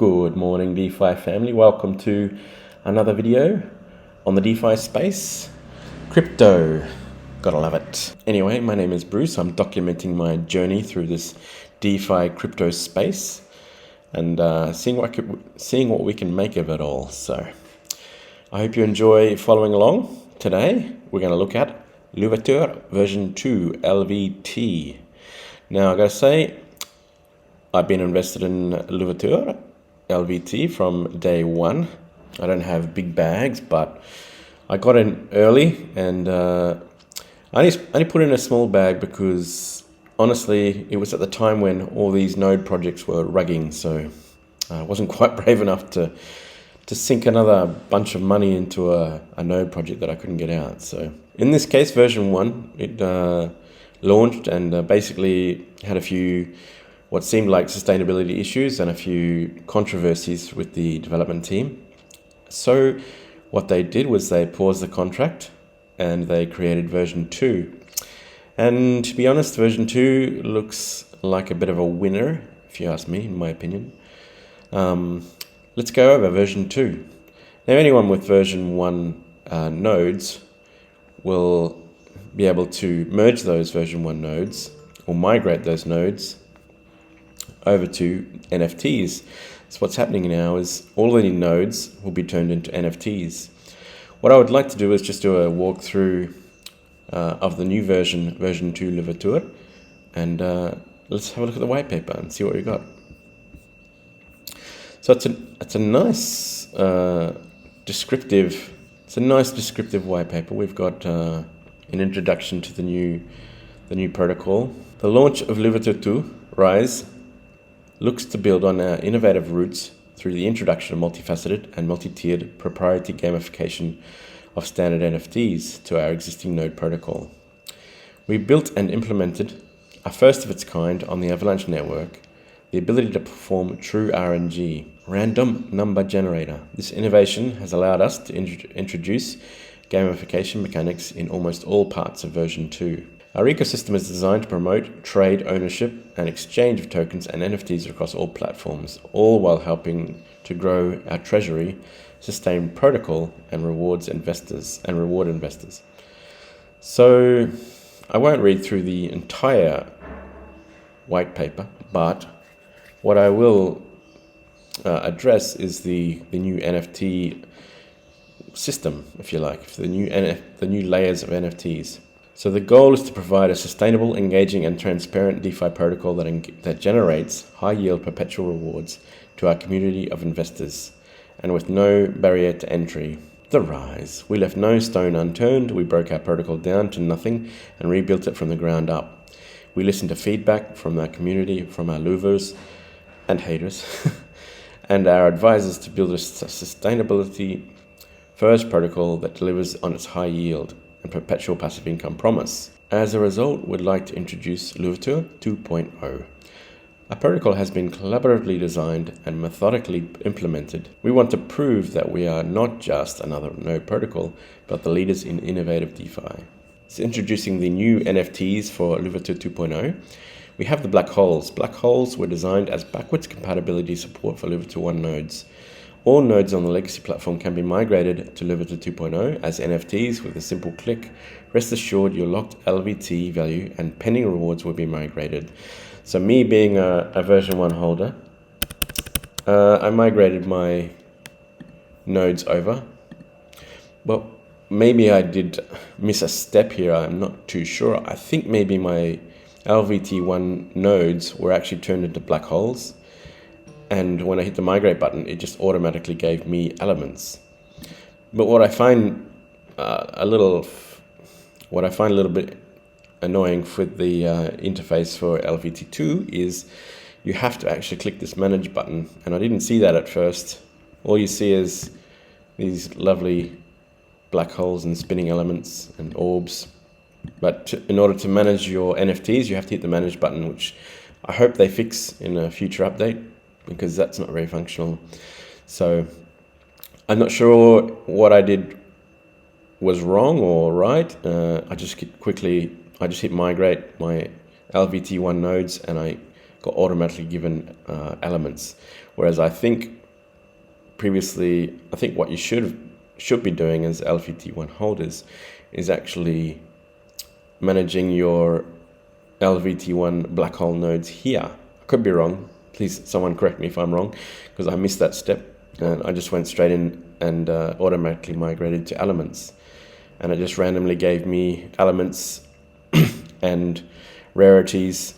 Good morning, DeFi family. Welcome to another video on the DeFi space. Crypto, gotta love it. Anyway, my name is Bruce. I'm documenting my journey through this DeFi crypto space and seeing what we can make of it all. So I hope you enjoy following along. Today, we're going to look at Louverture version 2 LVT. Now, I gotta say, I've been invested in Louverture LVT from day one. I don't have big bags, but I got in early, and I only put in a small bag because honestly, it was at the time when all these node projects were rugging, so I wasn't quite brave enough to sink another bunch of money into a node project that I couldn't get out. So in this case, version 1, it launched and basically had a few what seemed like sustainability issues and a few controversies with the development team. So what they did was they paused the contract and they created version 2. And to be honest, version 2 looks like a bit of a winner, if you ask me, in my opinion. Let's go over version 2. Now, anyone with version 1 nodes will be able to merge those version 1 nodes or migrate those nodes over to NFTs. So what's happening now is all the nodes will be turned into NFTs. What I would like to do is just do a walkthrough of the new version 2 Louverture, and let's have a look at the white paper and see what we got. So it's a nice descriptive white paper. We've got an introduction to the new protocol. The launch of Louverture 2 Rise looks to build on our innovative roots through the introduction of multifaceted and multi-tiered proprietary gamification of standard NFTs to our existing node protocol. We built and implemented a first of its kind on the Avalanche network, the ability to perform true RNG, random number generator. This innovation has allowed us to introduce gamification mechanics in almost all parts of version 2. Our ecosystem is designed to promote trade, ownership, and exchange of tokens and NFTs across all platforms, all while helping to grow our treasury, sustain protocol, and reward investors. So I won't read through the entire white paper, but what I will address is the new NFT system, if you like, the new layers of NFTs. So the goal is to provide a sustainable, engaging, and transparent DeFi protocol that generates high-yield perpetual rewards to our community of investors, and with no barrier to entry. The rise. We left no stone unturned. We broke our protocol down to nothing and rebuilt it from the ground up. We listened to feedback from our community, from our louvers and haters, and our advisors to build a sustainability-first protocol that delivers on its high yield and perpetual passive income promise. As a result, we'd like to introduce Louverture 2.0. Our protocol has been collaboratively designed and methodically implemented. We want to prove that we are not just another node protocol, but the leaders in innovative DeFi. So introducing the new NFTs for Louverture 2.0. We have the black holes. Black holes were designed as backwards compatibility support for Louverture 1 nodes. All nodes on the legacy platform can be migrated to Louverture 2.0 as NFTs with a simple click. Rest assured your locked LVT value and pending rewards will be migrated. So me being a version 1 holder, I migrated my nodes over. Well, maybe I did miss a step here. I'm not too sure. I think maybe my LVT1 nodes were actually turned into black holes. And when I hit the migrate button, it just automatically gave me elements. But what I find a little bit annoying with the interface for LVT2 is you have to actually click this manage button. And I didn't see that at first. All you see is these lovely black holes and spinning elements and orbs. But in order to manage your NFTs, you have to hit the manage button, which I hope they fix in a future update, because that's not very functional. So I'm not sure what I did was wrong or right. I just hit migrate my LVT1 nodes, and I got automatically given elements. Whereas I think previously, what you should be doing as LVT1 holders is actually managing your LVT1 black hole nodes here. I could be wrong. Please, someone correct me if I'm wrong, because I missed that step and I just went straight in and automatically migrated to elements. And it just randomly gave me elements and rarities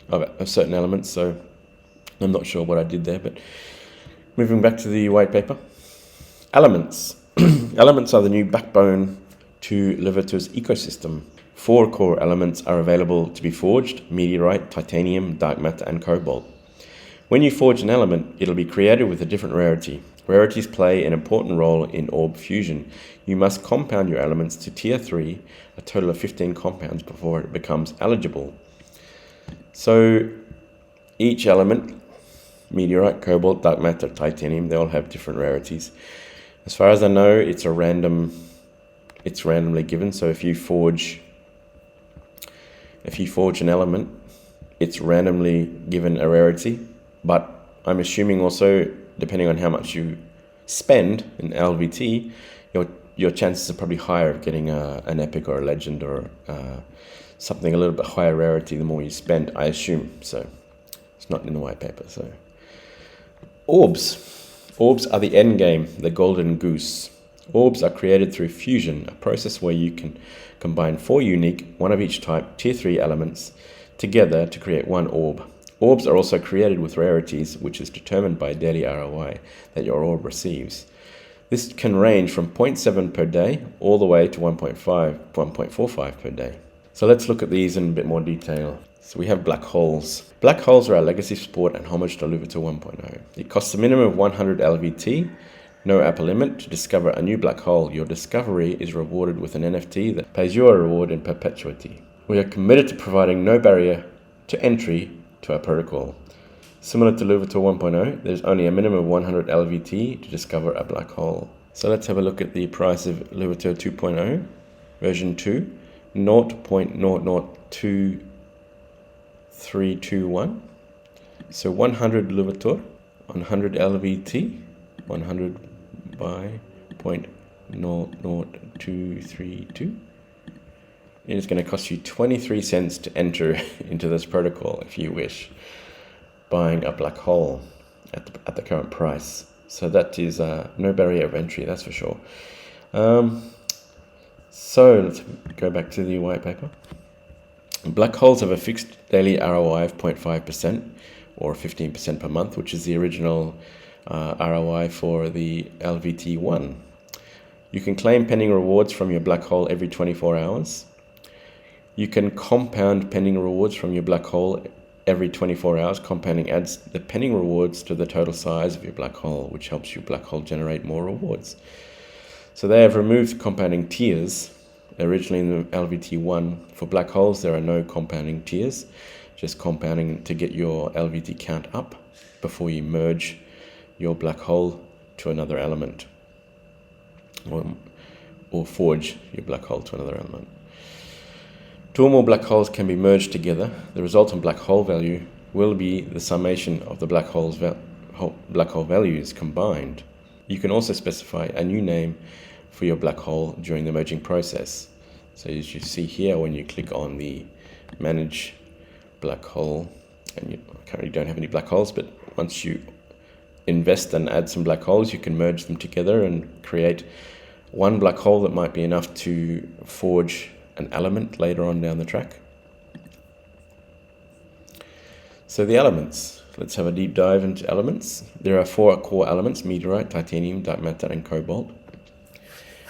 of certain elements. So I'm not sure what I did there, but moving back to the white paper. Elements. Elements are the new backbone to Louverture's ecosystem. 4 core elements are available to be forged: meteorite, titanium, dark matter, and cobalt. When you forge an element, it'll be created with a different rarity. Rarities play an important role in orb fusion. You must compound your elements to tier 3, a total of 15 compounds, before it becomes eligible. So each element, meteorite, cobalt, dark matter, titanium, they all have different rarities. As far as I know, it's randomly given. So if you forge an element, it's randomly given a rarity. But I'm assuming also, depending on how much you spend in LVT, your chances are probably higher of getting an epic or a legend or something a little bit higher rarity the more you spend, I assume. So it's not in the white paper. So orbs. Orbs are the end game, the golden goose. Orbs are created through fusion, a process where you can combine 4 unique, one of each type, tier 3 elements together to create one orb. Orbs are also created with rarities, which is determined by daily ROI that your orb receives. This can range from 0.7 per day all the way to 1.45 per day. So let's look at these in a bit more detail. So we have black holes. Black holes are our legacy sport and homage to Louverture 1.0. It costs a minimum of 100 LVT, no upper limit, to discover a new black hole. Your discovery is rewarded with an NFT that pays you a reward in perpetuity. We are committed to providing no barrier to entry to our protocol. Similar to Louverture 1.0, there's only a minimum of 100 LVT to discover a black hole. So let's have a look at the price of Louverture 2.0, version 2, 0.002321. So 100 Louverture, 100 LVT, 100 by 0.00232. It is going to cost you 23 cents to enter into this protocol if you wish, buying a black hole at the current price. So that is no barrier of entry, that's for sure. So let's go back to the white paper. Black holes have a fixed daily ROI of 0.5% or 15% per month, which is the original ROI for the LVT1. You can claim pending rewards from your black hole every 24 hours. You can compound pending rewards from your black hole every 24 hours. Compounding adds the pending rewards to the total size of your black hole, which helps your black hole generate more rewards. So they have removed compounding tiers. Originally in the LVT1, for black holes, there are no compounding tiers, just compounding to get your LVT count up before you merge your black hole to another element, or forge your black hole to another element. 2 or more black holes can be merged together. The resultant black hole value will be the summation of the black hole values combined. You can also specify a new name for your black hole during the merging process. So as you see here, when you click on the manage black hole, and you currently don't have any black holes, but once you invest and add some black holes, you can merge them together and create one black hole that might be enough to forge an element later on down the track. So the elements, let's have a deep dive into elements. There are 4 core elements: meteorite, titanium, dark matter, and cobalt.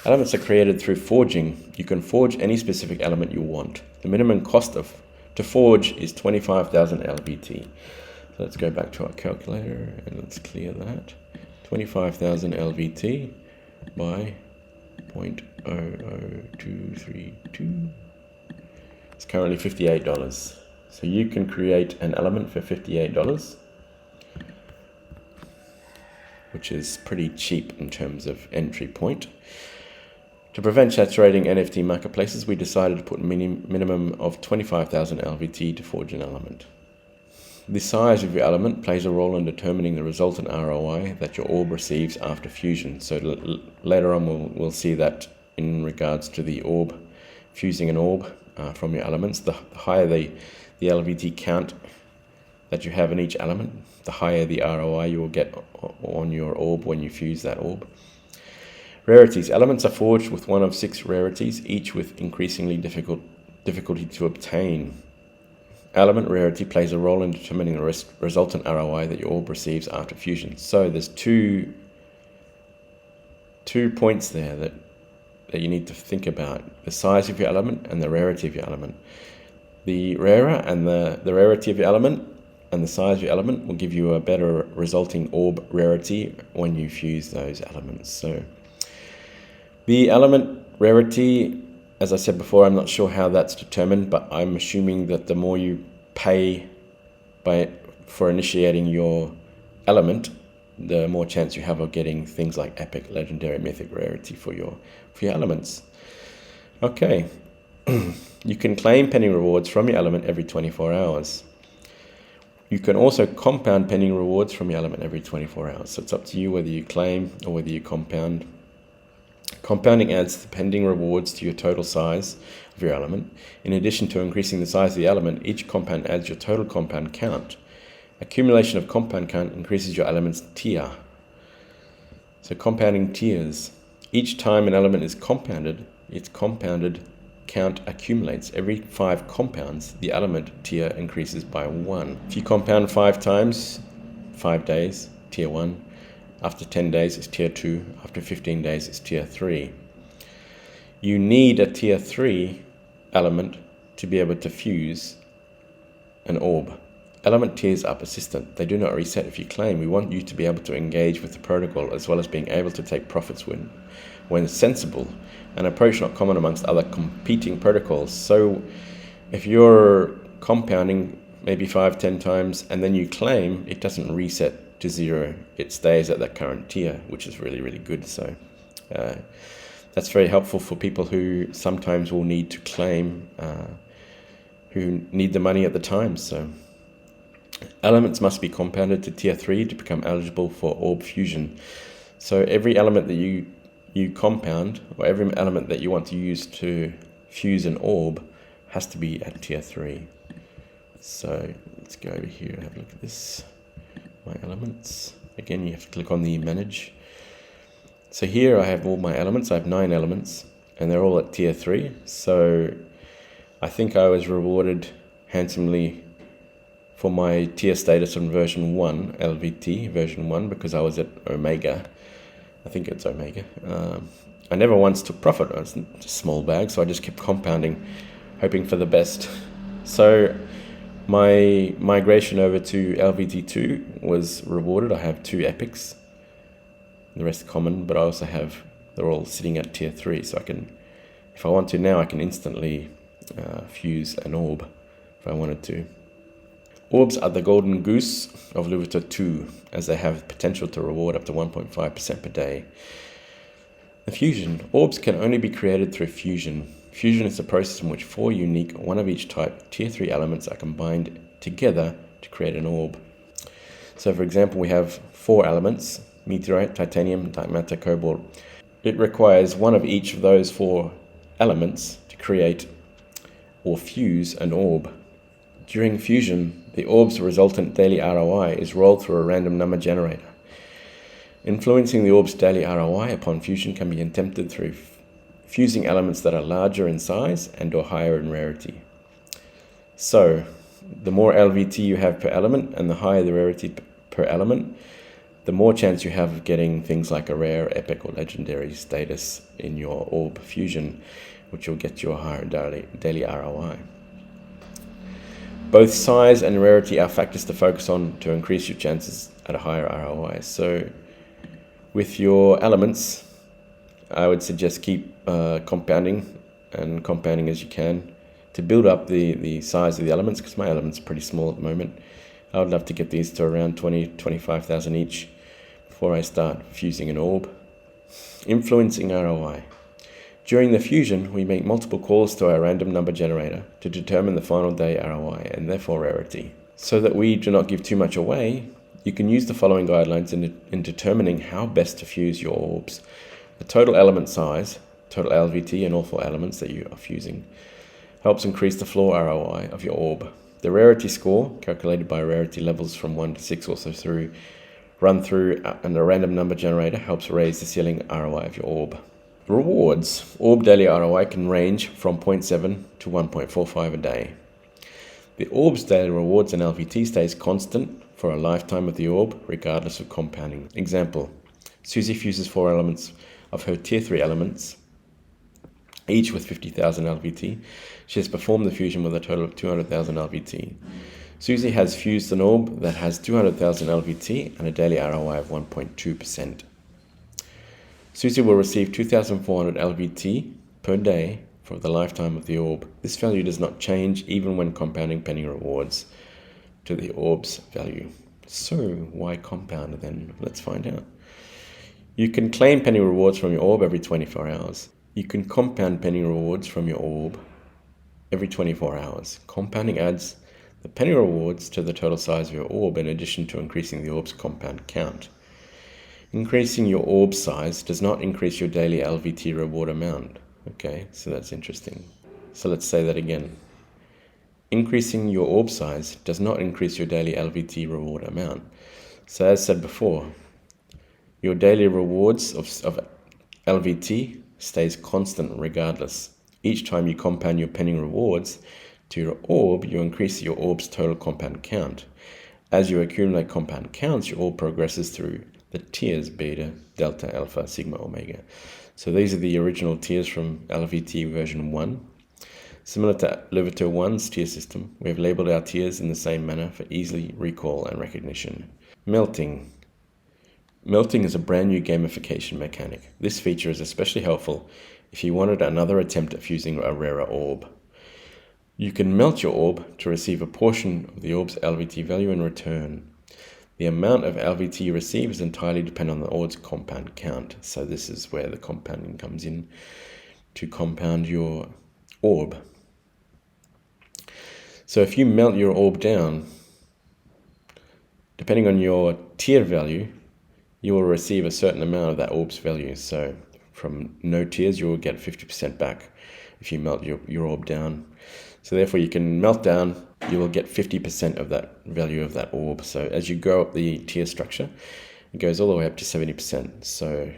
Elements are created through forging. You can forge any specific element you want. The minimum cost to forge is 25,000 LVT. So let's go back to our calculator and let's clear that. 25,000 LVT by 0.00232. It's currently $58. So you can create an element for $58, which is pretty cheap in terms of entry point. To prevent saturating NFT marketplaces, we decided to put minimum of 25,000 LVT to forge an element. The size of your element plays a role in determining the resultant ROI that your orb receives after fusion. So later on we'll see that in regards to the orb, fusing an orb from your elements. The higher the LVT count that you have in each element, the higher the ROI you will get on your orb when you fuse that orb. Rarities. Elements are forged with one of 6 rarities, each with increasingly difficulty to obtain. Element rarity plays a role in determining the resultant ROI that your orb receives after fusion. So there's two points there that you need to think about: the size of your element and the rarity of your element. The rarer and the rarity of your element and the size of your element will give you a better resulting orb rarity when you fuse those elements. So the element rarity, as I said before, I'm not sure how that's determined, but I'm assuming that the more you pay for initiating your element, the more chance you have of getting things like epic, legendary, mythic rarity for your elements. Okay, you can claim penny rewards from your element every 24 hours. You can also compound penny rewards from your element every 24 hours. So it's up to you whether you claim or whether you compound. Compounding adds the pending rewards to your total size of your element. In addition to increasing the size of the element, each compound adds your total compound count. Accumulation of compound count increases your element's tier. So compounding tiers. Each time an element is compounded, its compounded count accumulates. Every 5 compounds, the element tier increases by 1. If you compound 5 times, 5 days, tier 1. After 10 days, it's tier 2. After 15 days, it's tier 3. You need a tier 3 element to be able to fuse an orb. Element tiers are persistent. They do not reset if you claim. We want you to be able to engage with the protocol as well as being able to take profits when sensible, an approach not common amongst other competing protocols. So if you're compounding maybe 5-10 times and then you claim, it doesn't reset to 0. It stays at that current tier, which is really, really good. So that's very helpful for people who sometimes will need to claim, who need the money at the time. So elements must be compounded to tier 3 to become eligible for orb fusion. So every element that you compound, or every element that you want to use to fuse an orb, has to be at tier 3. So let's go over here and have a look at this. My elements. Again, you have to click on the manage. So here I have all my elements. I have 9 elements and they're all at tier 3. So I think I was rewarded handsomely for my tier status on version 1, LVT version 1, because I was at Omega. I think it's Omega. I never once took profit. It was just a small bag, so I just kept compounding, hoping for the best. So my migration over to LVT2 was rewarded. I have 2 epics, the rest common, but I also have, they're all sitting at tier 3, so I can, if I want to now, I can instantly fuse an orb if I wanted to. Orbs are the golden goose of Louverture 2, as they have potential to reward up to 1.5% per day. The fusion. Orbs can only be created through fusion. Fusion is a process in which 4 unique, one of each type, tier 3 elements are combined together to create an orb. So for example, we have 4 elements: meteorite, titanium, dark matter, cobalt. It requires one of each of those 4 elements to create or fuse an orb. During fusion, the orb's resultant daily ROI is rolled through a random number generator. Influencing the orb's daily ROI upon fusion can be attempted through fusing elements that are larger in size and or higher in rarity. So, the more LVT you have per element and the higher the rarity per element, the more chance you have of getting things like a rare, epic or legendary status in your orb fusion, which will get you a higher daily ROI. Both size and rarity are factors to focus on to increase your chances at a higher ROI. So with your elements, I would suggest keep compounding as you can to build up the size of the elements, because my elements are pretty small at the moment. I would love to get these to around 20,000-25,000 each before I start fusing an orb. Influencing ROI. During the fusion, we make multiple calls to our random number generator to determine the final day ROI and therefore rarity. So that we do not give too much away, you can use the following guidelines in determining how best to fuse your orbs. The total element size, total LVT, and all 4 elements that you are fusing helps increase the floor ROI of your orb. The rarity score, calculated by rarity levels from 1 to 6, also run through, and a random number generator helps raise the ceiling ROI of your orb. Rewards. Orb daily ROI can range from 0.7 to 1.45 a day. The orb's daily rewards and LVT stays constant for a lifetime of the orb, regardless of compounding. Example, Susie fuses 4 elements of her tier 3 elements, each with 50,000 LVT. She has performed the fusion with a total of 200,000 LVT. Susie has fused an orb that has 200,000 LVT and a daily ROI of 1.2%. Susie will receive 2,400 LVT per day for the lifetime of the orb. This value does not change even when compounding penny rewards to the orb's value. So why compound then? Let's find out. You can claim penny rewards from your orb every 24 hours. You can compound penny rewards from your orb every 24 hours. Compounding adds the penny rewards to the total size of your orb in addition to increasing the orb's compound count. Increasing your orb size does not increase your daily LVT reward amount. Okay, so that's interesting. So let's say that again. Increasing your orb size does not increase your daily LVT reward amount. So as said before, your daily rewards of LVT stays constant regardless. Each time you compound your penny rewards to your orb, you increase your orb's total compound count. As you accumulate compound counts, your orb progresses through the tiers beta, delta, alpha, sigma, omega. So these are the original tiers from LVT version 1. Similar to Louverture 1's tier system, we have labeled our tiers in the same manner for easily recall and recognition. Melting. Melting is a brand new gamification mechanic. This feature is especially helpful if you wanted another attempt at fusing a rarer orb. You can melt your orb to receive a portion of the orb's LVT value in return. The amount of LVT you receive is entirely dependent on the orb's compound count. So this is where the compounding comes in to compound your orb. So if you melt your orb down, depending on your tier value, you will receive a certain amount of that orb's value. So from no tiers, you will get 50% back if you melt your orb down. So therefore you can melt down, you will get 50% of that value of that orb. So as you go up the tier structure, it goes all the way up to 70%. So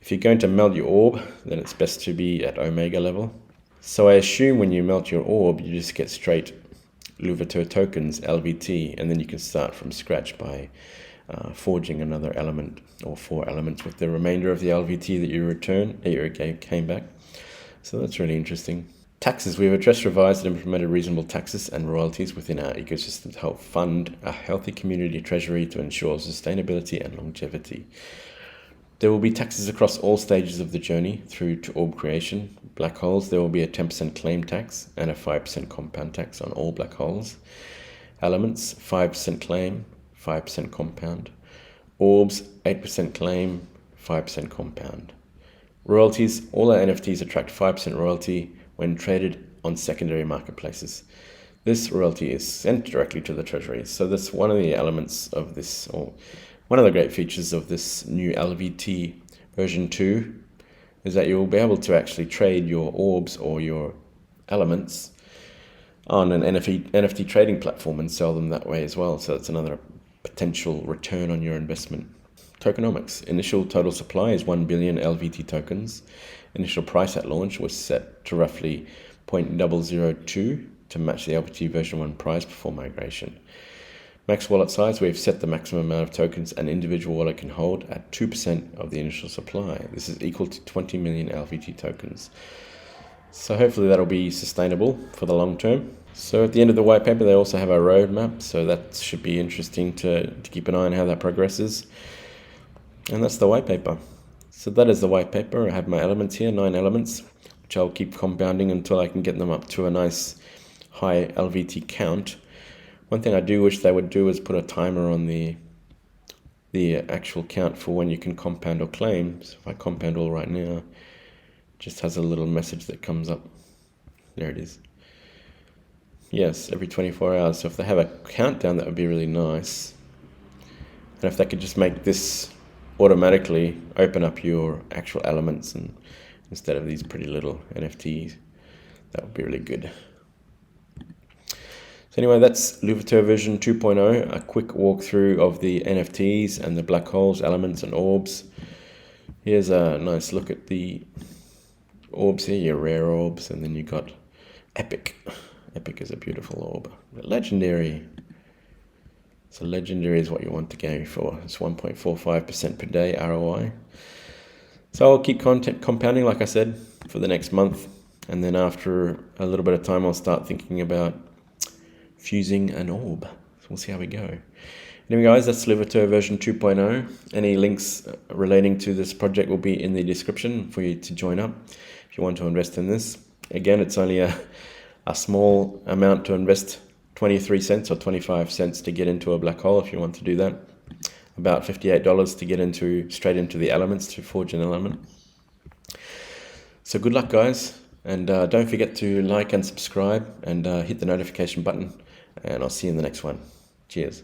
if you're going to melt your orb, then it's best to be at omega level. So I assume when you melt your orb, you just get straight Louverture tokens, LVT, and then you can start from scratch by forging another element or 4 elements with the remainder of the LVT that you came back. So that's really interesting. Taxes. We have addressed, revised, and implemented reasonable taxes and royalties within our ecosystem to help fund a healthy community treasury to ensure sustainability and longevity. There will be taxes across all stages of the journey through to orb creation. Black holes, there will be a 10% claim tax and a 5% compound tax on all black holes. Elements, 5% claim, 5% compound. Orbs, 8% claim, 5% compound. Royalties, all our NFTs attract 5% royalty when traded on secondary marketplaces. This royalty is sent directly to the treasury. So that's one of the elements of this, or one of the great features of this new LVT version 2, is that you will be able to actually trade your orbs or your elements on an NFT trading platform and sell them that way as well. So that's another potential return on your investment. Tokenomics. Initial total supply is 1 billion LVT tokens. Initial price at launch was set to roughly 0.002 to match the LVT version 1 price before migration. Max wallet size, we have set the maximum amount of tokens an individual wallet can hold at 2% of the initial supply. This is equal to 20 million LVT tokens. So hopefully that'll be sustainable for the long term. So at the end of the white paper, they also have a roadmap. So that should be interesting to keep an eye on how that progresses. And that's the white paper. So that is the white paper. I have my elements here, 9 elements, which I'll keep compounding until I can get them up to a nice high LVT count. One thing I do wish they would do is put a timer on the actual count for when you can compound or claim. So if I compound all right now, it just has a little message that comes up. There it is. Yes, every 24 hours. So if they have a countdown, that would be really nice. And if they could just make this automatically open up your actual elements and instead of these pretty little NFTs, that would be really good. So anyway, that's Louverture version 2.0, a quick walkthrough of the NFTs and the black holes, elements and orbs. Here's a nice look at the orbs here, your rare orbs, and then you got epic. Epic is a beautiful orb. Legendary. So legendary is what you want to go for. It's 1.45% per day ROI. So I'll keep compounding, like I said, for the next month. And then after a little bit of time, I'll start thinking about fusing an orb. So we'll see how we go. Anyway, guys, that's Louverture version 2.0. Any links relating to this project will be in the description for you to join up if you want to invest in this. Again, it's only a small amount to invest, 23 cents or 25 cents to get into a black hole if you want to do that. About $58 to get straight into the elements, to forge an element. So good luck, guys. And don't forget to like and subscribe and hit the notification button. And I'll see you in the next one. Cheers.